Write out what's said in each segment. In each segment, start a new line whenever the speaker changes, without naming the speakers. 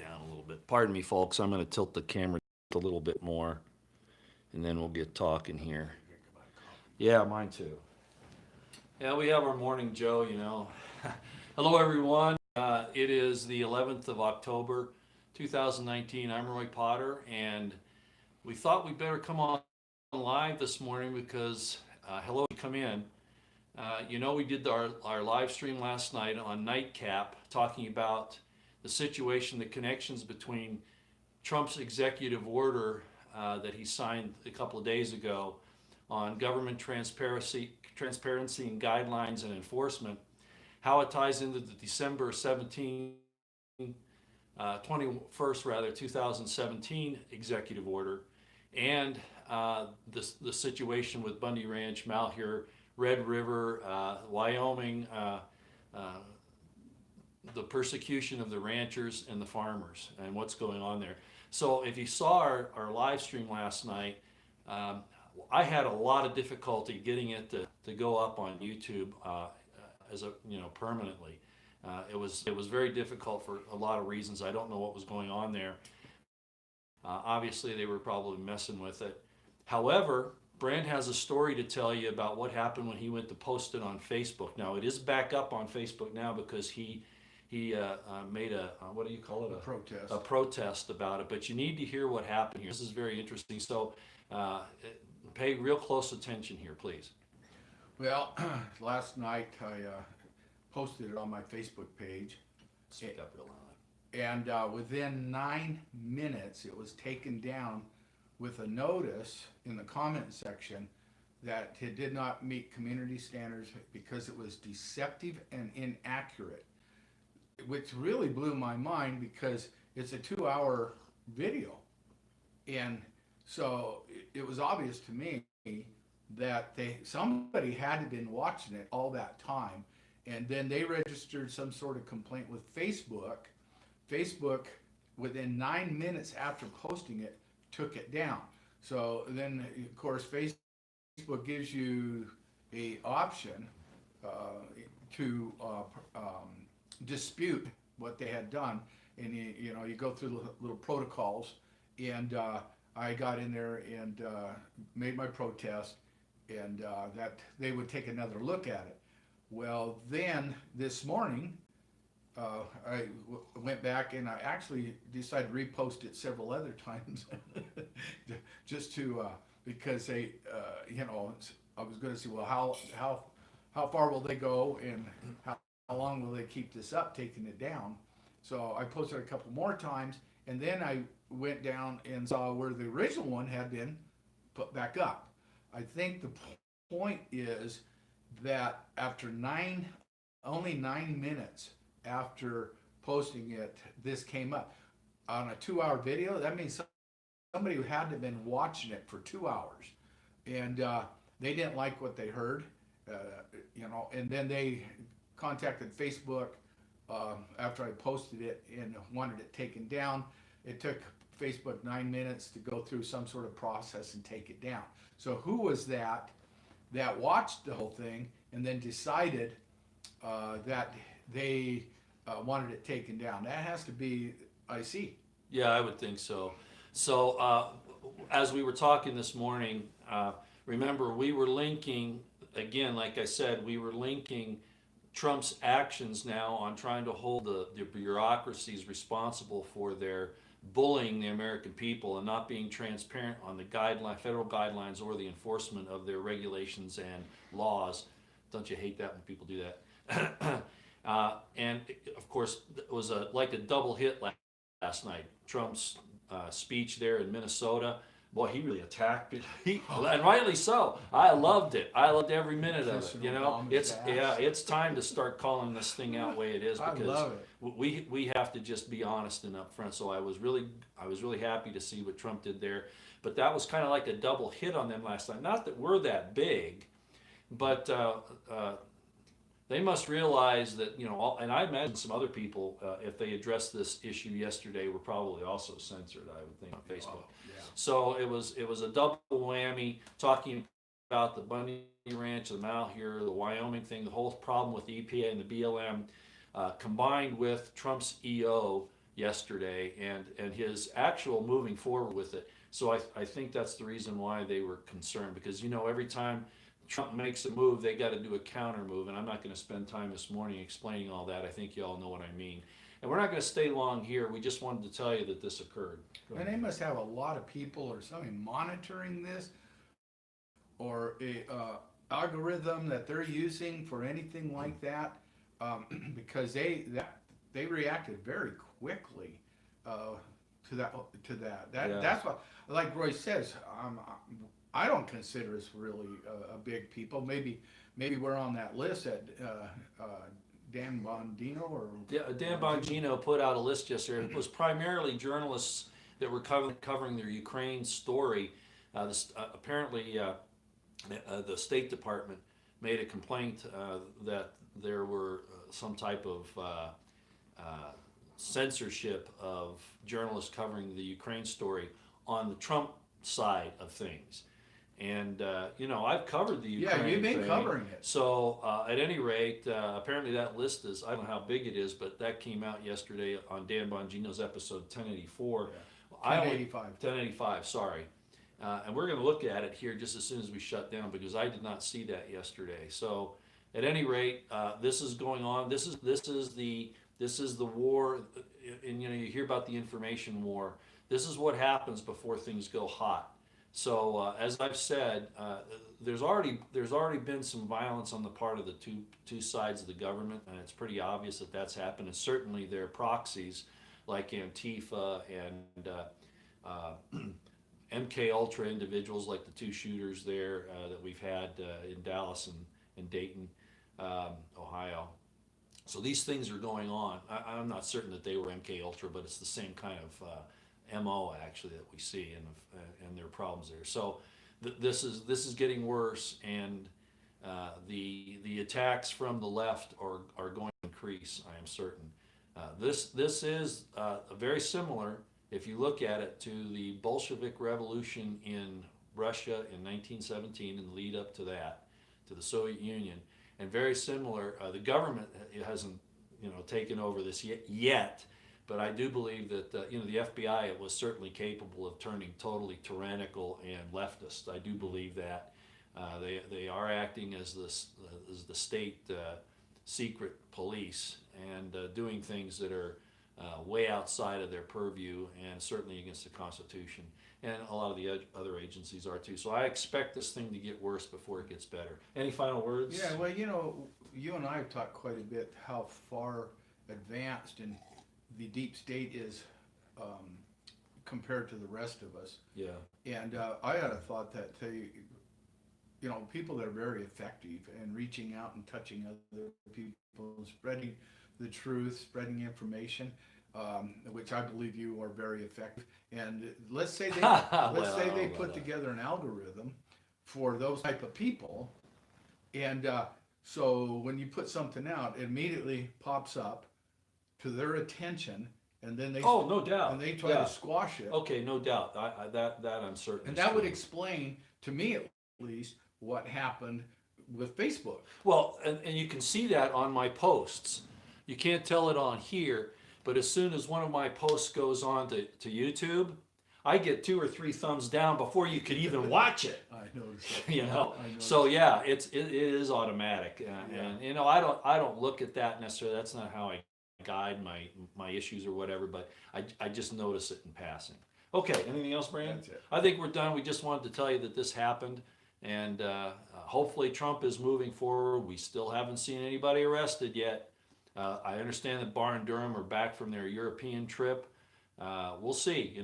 down a little bit. Pardon me, folks. I'm going to tilt the camera a little bit more, and then we'll get talking here. Yeah, mine too. Yeah, we have our morning Joe, you know. Hello, everyone. It is the 11th of October, 2019. I'm Roy Potter, and we thought we'd better come on live this morning because, hello, come in. We did our live stream last night on Nightcap talking about the situation, the connections between Trump's executive order that he signed a couple of days ago on government transparency and guidelines and enforcement, how it ties into the December 21st, 2017 executive order, and the situation with Bundy Ranch, Malheur, Red River, Wyoming, the persecution of the ranchers and the farmers and what's going on there. So if you saw our live stream last night, I had a lot of difficulty getting it to go up on YouTube permanently. It was very difficult for a lot of reasons. I don't know what was going on there. Obviously, they were probably messing with it. However, Brand has a story to tell you about what happened when he went to post it on Facebook. Now, it is back up on Facebook now because he made a what do you call it? A protest about it. But you need to hear what happened here. This is very interesting. So pay real close attention here, please.
Well, last night I posted it on my Facebook page.
Speak up real loud.
And within 9 minutes, it was taken down with a notice in the comment section that it did not meet community standards because it was deceptive and inaccurate, which really blew my mind because it's a 2-hour video. And so it was obvious to me that somebody had to have been watching it all that time, and then they registered some sort of complaint with Facebook. Facebook, within 9 minutes after posting it, took it down. So then, of course, Facebook gives you a option to dispute what they had done, and you go through the little protocols, and I got in there and made my protest, and that they would take another look at it. Well, then this morning, I went back and I actually decided to repost it several other times, just to because I was going to see, well, how far will they go and how long will they keep this up, taking it down. So I posted a couple more times, and then I went down and saw where the original one had been put back up. I think the point is that after only 9 minutes after posting it, this came up. On a 2-hour video, that means somebody who had to have been watching it for 2 hours. And they didn't like what they heard, and then they contacted Facebook after I posted it and wanted it taken down. It took Facebook 9 minutes to go through some sort of process and take it down. So who was that watched the whole thing and then decided that they wanted it taken down? That has to be IC.
Yeah, I would think so. So as we were talking this morning, remember we were linking, again, like I said, we were linking Trump's actions now on trying to hold the bureaucracies responsible for their bullying the American people and not being transparent on the federal guidelines or the enforcement of their regulations and laws. Don't you hate that when people do that? And of course, it was like a double hit last night. Trump's speech there in Minnesota. Boy, he really attacked it, and rightly so. I loved it. I loved every minute of it. It's time to start calling this thing out the way it is, because we have to just be honest and upfront. So I was really happy to see what Trump did there. But that was kind of like a double hit on them last night. Not that we're that big, but they must realize that, and I imagine some other people, if they addressed this issue yesterday, were probably also censored, I would think, on Facebook. So it was a double whammy, talking about the Bundy Ranch, the Malheur, the Wyoming thing, the whole problem with the EPA and the BLM, combined with Trump's EO yesterday, and his actual moving forward with it. So I think that's the reason why they were concerned, because every time Trump makes a move, they got to do a counter move, and I'm not going to spend time this morning explaining all that. I think you all know what I mean. And we're not going to stay long here. We just wanted to tell you that this occurred.
And they must have a lot of people or something monitoring this, or a algorithm that they're using for anything like that, because they reacted very quickly to that.
Yeah.
That's what, like Roy says. I don't consider us really a big people. Maybe we're on that list that Dan Bongino or
Dan Bongino put out a list yesterday. It was primarily journalists that were covering their Ukraine story. Apparently, the State Department made a complaint that there were some type of censorship of journalists covering the Ukraine story on the Trump side of things. And I've covered the Ukraine
yeah, you've been
thing.
covering it.
So at any rate, apparently that list is, I don't know how big it is, but that came out yesterday on Dan Bongino's episode 1084.
Yeah. 1085.
1085, sorry. And we're going to look at it here just as soon as we shut down, because I did not see that yesterday. So at any rate, this is going on. This is the war, and you hear about the information war. This is what happens before things go hot. So as I've said, there's already been some violence on the part of the two sides of the government, and it's pretty obvious that that's happened. And certainly their proxies like Antifa and MK Ultra individuals, like the two shooters there that we've had in Dallas and Dayton, Ohio. So these things are going on. I'm not certain that they were MK Ultra, but it's the same kind of MO actually that we see, and there are problems there. So this is getting worse, and the attacks from the left are going to increase. I am certain. This is very similar, if you look at it, to the Bolshevik Revolution in Russia in 1917 and the lead up to that, to the Soviet Union, and very similar. The government hasn't taken over this yet. But I do believe that the FBI, it was certainly capable of turning totally tyrannical and leftist. I do believe that they are acting as the state secret police, and doing things that are way outside of their purview, and certainly against the Constitution. And a lot of the other agencies are too. So I expect this thing to get worse before it gets better. Any final words?
Yeah, well, you and I have talked quite a bit how far advanced and the deep state is compared to the rest of us.
Yeah.
And I had a thought that people that are very effective in reaching out and touching other people, spreading the truth, spreading information, which I believe you are very effective. And let's say they put together an algorithm for those type of people, and so when you put something out, it immediately pops up to their attention, and then
no doubt,
and they try to squash it.
Okay, no doubt. That I'm certain.
And that would explain, to me at least, what happened with Facebook.
Well, and you can see that on my posts. You can't tell it on here, but as soon as one of my posts goes on to YouTube, I get 2 or 3 thumbs down before you could even watch it.
I noticed that.
So yeah, it is automatic, and I don't look at that necessarily. That's not how I guide my issues or whatever, but I just notice it in passing. Okay, anything else, Brandon?
That's it.
I think we're done. We just wanted to tell you that this happened, and hopefully Trump is moving forward. We still haven't seen anybody arrested yet. I understand that Barr and Durham are back from their European trip. We'll see.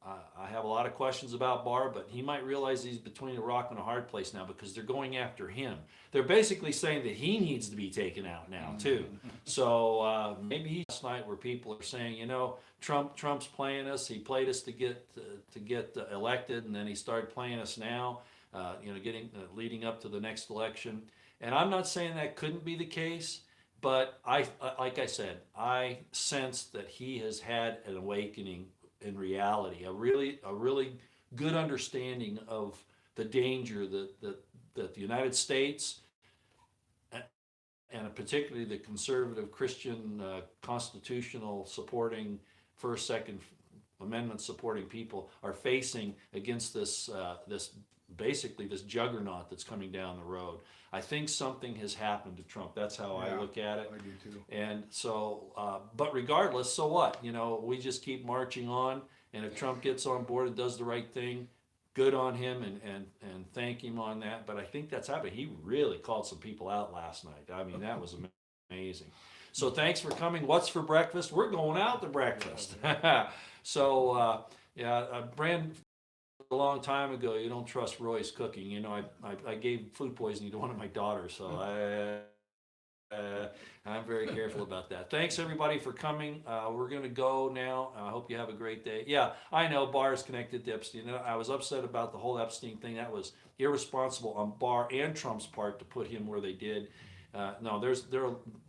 I have a lot of questions about Barr, but he might realize he's between a rock and a hard place now, because they're going after him. They're basically saying that he needs to be taken out now too. So maybe last night, where people are saying, Trump's playing us. He played us to get elected, and then he started playing us now. Leading up to the next election. And I'm not saying that couldn't be the case, but like I said, I sense that he has had an awakening in reality, a really good understanding of the danger that the United States, and particularly the conservative Christian constitutional supporting First, Second Amendment supporting people are facing against this basically this juggernaut that's coming down the road. I think something has happened to Trump. That's how I look at it.
I do too.
And so, but regardless, so what? You know, we just keep marching on. And if Trump gets on board and does the right thing, good on him, and thank him on that. But I think that's happened. He really called some people out last night. I mean, that was amazing. So thanks for coming. What's for breakfast? We're going out to breakfast. So, Brand, a long time ago, you don't trust Roy's cooking. You know, I gave food poisoning to one of my daughters, so I'm very careful about that. Thanks everybody for coming. We're gonna go now. I hope you have a great day. Yeah, I know Barr is connected to Epstein. I was upset about the whole Epstein thing. That was irresponsible on Barr and Trump's part to put him where they did. No,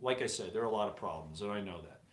like I said, there are a lot of problems, and I know that.